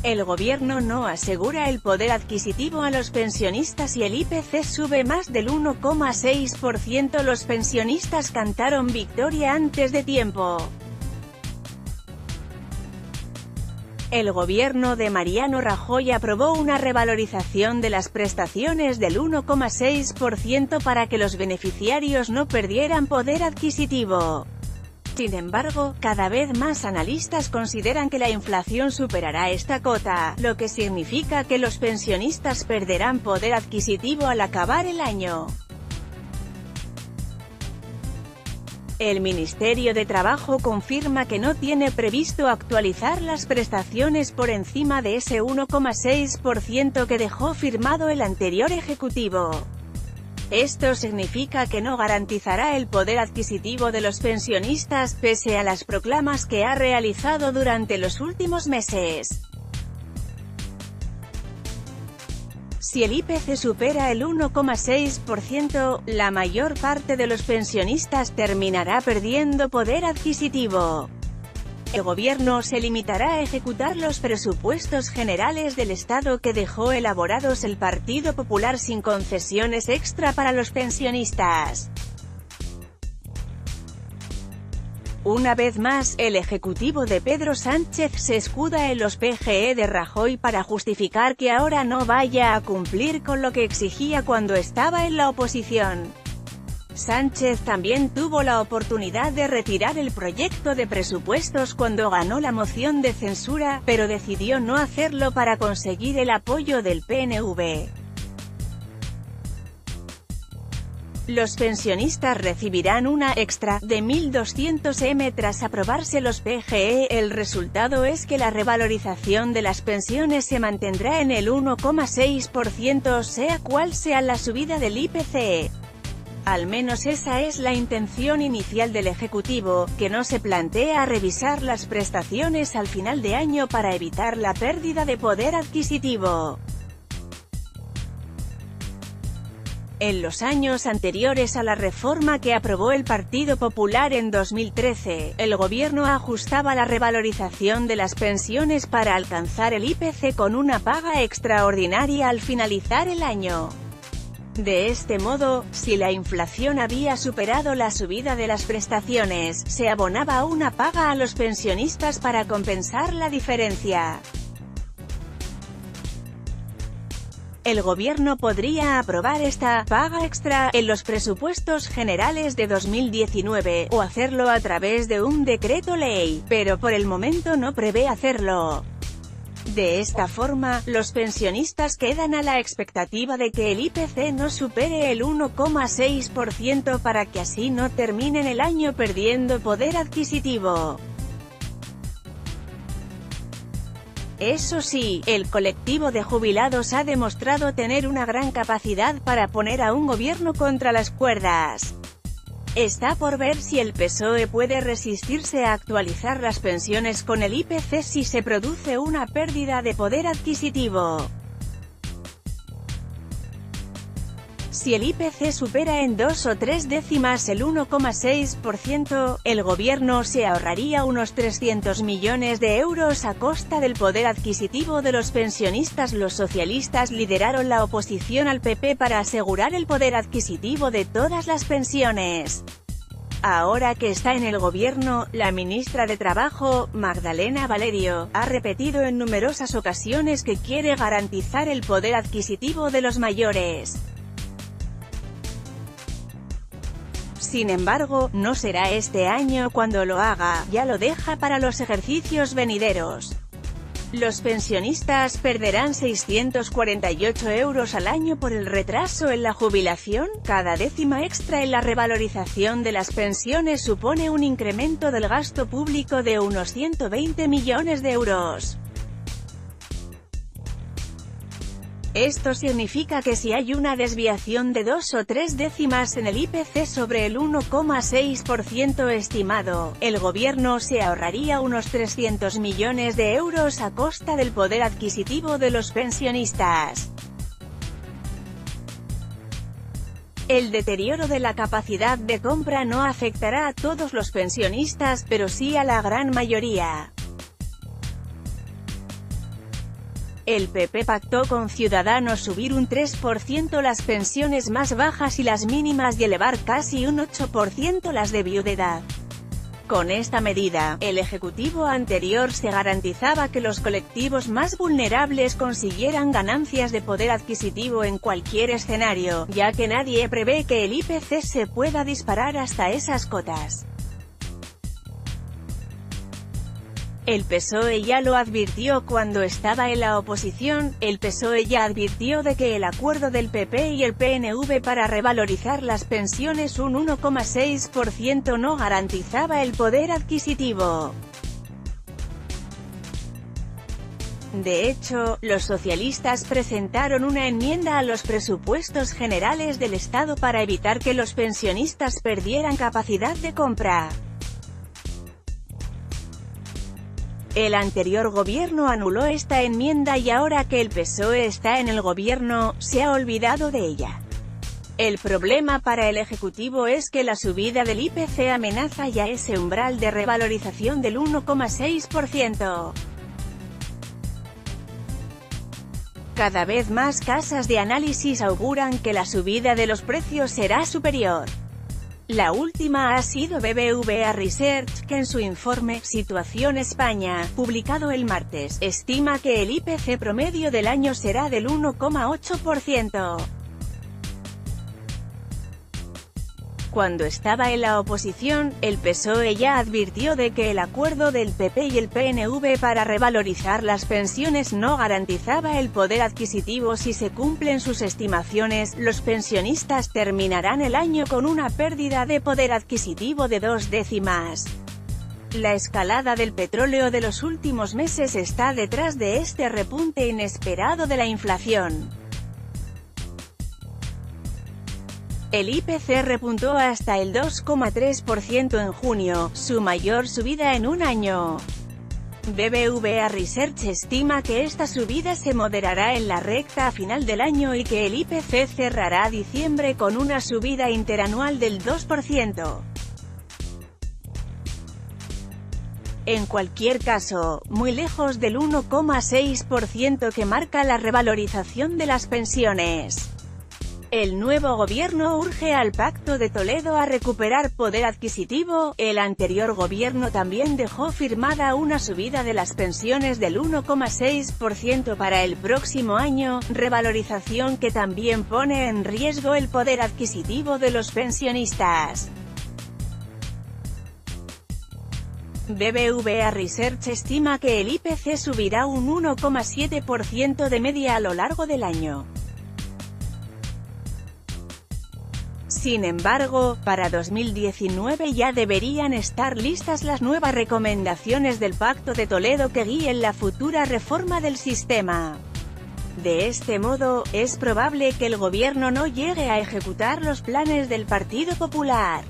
El gobierno no asegura el poder adquisitivo a los pensionistas y el IPC sube más del 1,6%. Los pensionistas cantaron victoria antes de tiempo. El gobierno de Mariano Rajoy aprobó una revalorización de las prestaciones del 1,6% para que los beneficiarios no perdieran poder adquisitivo. Sin embargo, cada vez más analistas consideran que la inflación superará esta cota, lo que significa que los pensionistas perderán poder adquisitivo al acabar el año. El Ministerio de Trabajo confirma que no tiene previsto actualizar las prestaciones por encima de ese 1,6% que dejó firmado el anterior Ejecutivo. Esto significa que no garantizará el poder adquisitivo de los pensionistas, pese a las proclamas que ha realizado durante los últimos meses. Si el IPC supera el 1,6%, la mayor parte de los pensionistas terminará perdiendo poder adquisitivo. El gobierno se limitará a ejecutar los presupuestos generales del Estado que dejó elaborados el Partido Popular sin concesiones extra para los pensionistas. Una vez más, el ejecutivo de Pedro Sánchez se escuda en los PGE de Rajoy para justificar que ahora no vaya a cumplir con lo que exigía cuando estaba en la oposición. Sánchez también tuvo la oportunidad de retirar el proyecto de presupuestos cuando ganó la moción de censura, pero decidió no hacerlo para conseguir el apoyo del PNV. Los pensionistas recibirán una extra de 1.200 m tras aprobarse los PGE. El resultado es que la revalorización de las pensiones se mantendrá en el 1,6%, sea cual sea la subida del IPC. Al menos esa es la intención inicial del Ejecutivo, que no se plantea revisar las prestaciones al final de año para evitar la pérdida de poder adquisitivo. En los años anteriores a la reforma que aprobó el Partido Popular en 2013, el gobierno ajustaba la revalorización de las pensiones para alcanzar el IPC con una paga extraordinaria al finalizar el año. De este modo, si la inflación había superado la subida de las prestaciones, se abonaba una paga a los pensionistas para compensar la diferencia. El gobierno podría aprobar esta paga extra en los presupuestos generales de 2019, o hacerlo a través de un decreto ley, pero por el momento no prevé hacerlo. De esta forma, los pensionistas quedan a la expectativa de que el IPC no supere el 1,6% para que así no terminen el año perdiendo poder adquisitivo. Eso sí, el colectivo de jubilados ha demostrado tener una gran capacidad para poner a un gobierno contra las cuerdas. Está por ver si el PSOE puede resistirse a actualizar las pensiones con el IPC si se produce una pérdida de poder adquisitivo. Si el IPC supera en 2 o 3 décimas el 1,6%, el gobierno se ahorraría unos 300 millones de euros a costa del poder adquisitivo de los pensionistas. Los socialistas lideraron la oposición al PP para asegurar el poder adquisitivo de todas las pensiones. Ahora que está en el gobierno, la ministra de Trabajo, Magdalena Valerio, ha repetido en numerosas ocasiones que quiere garantizar el poder adquisitivo de los mayores. Sin embargo, no será este año cuando lo haga, ya lo deja para los ejercicios venideros. Los pensionistas perderán 648 euros al año por el retraso en la jubilación. Cada décima extra en la revalorización de las pensiones supone un incremento del gasto público de unos 120 millones de euros. Esto significa que si hay una desviación de 2 o 3 décimas en el IPC sobre el 1,6% estimado, el gobierno se ahorraría unos 300 millones de euros a costa del poder adquisitivo de los pensionistas. El deterioro de la capacidad de compra no afectará a todos los pensionistas, pero sí a la gran mayoría. El PP pactó con Ciudadanos subir un 3% las pensiones más bajas y las mínimas y elevar casi un 8% las de viudedad. Con esta medida, el Ejecutivo anterior se garantizaba que los colectivos más vulnerables consiguieran ganancias de poder adquisitivo en cualquier escenario, ya que nadie prevé que el IPC se pueda disparar hasta esas cotas. El PSOE ya lo advirtió cuando estaba en la oposición. El PSOE ya advirtió de que el acuerdo del PP y el PNV para revalorizar las pensiones un 1,6% no garantizaba el poder adquisitivo. De hecho, los socialistas presentaron una enmienda a los presupuestos generales del Estado para evitar que los pensionistas perdieran capacidad de compra. El anterior gobierno anuló esta enmienda y ahora que el PSOE está en el gobierno, se ha olvidado de ella. El problema para el Ejecutivo es que la subida del IPC amenaza ya ese umbral de revalorización del 1,6%. Cada vez más casas de análisis auguran que la subida de los precios será superior. La última ha sido BBVA Research, que en su informe «Situación España», publicado el martes, estima que el IPC promedio del año será del 1,8%. Cuando estaba en la oposición, el PSOE ya advirtió de que el acuerdo del PP y el PNV para revalorizar las pensiones no garantizaba el poder adquisitivo. Si se cumplen sus estimaciones, los pensionistas terminarán el año con una pérdida de poder adquisitivo de 2 décimas. La escalada del petróleo de los últimos meses está detrás de este repunte inesperado de la inflación. El IPC repuntó hasta el 2,3% en junio, su mayor subida en un año. BBVA Research estima que esta subida se moderará en la recta final del año y que el IPC cerrará diciembre con una subida interanual del 2%. En cualquier caso, muy lejos del 1,6% que marca la revalorización de las pensiones. El nuevo gobierno urge al Pacto de Toledo a recuperar poder adquisitivo. El anterior gobierno también dejó firmada una subida de las pensiones del 1,6% para el próximo año, revalorización que también pone en riesgo el poder adquisitivo de los pensionistas. BBVA Research estima que el IPC subirá un 1,7% de media a lo largo del año. Sin embargo, para 2019 ya deberían estar listas las nuevas recomendaciones del Pacto de Toledo que guíen la futura reforma del sistema. De este modo, es probable que el gobierno no llegue a ejecutar los planes del Partido Popular.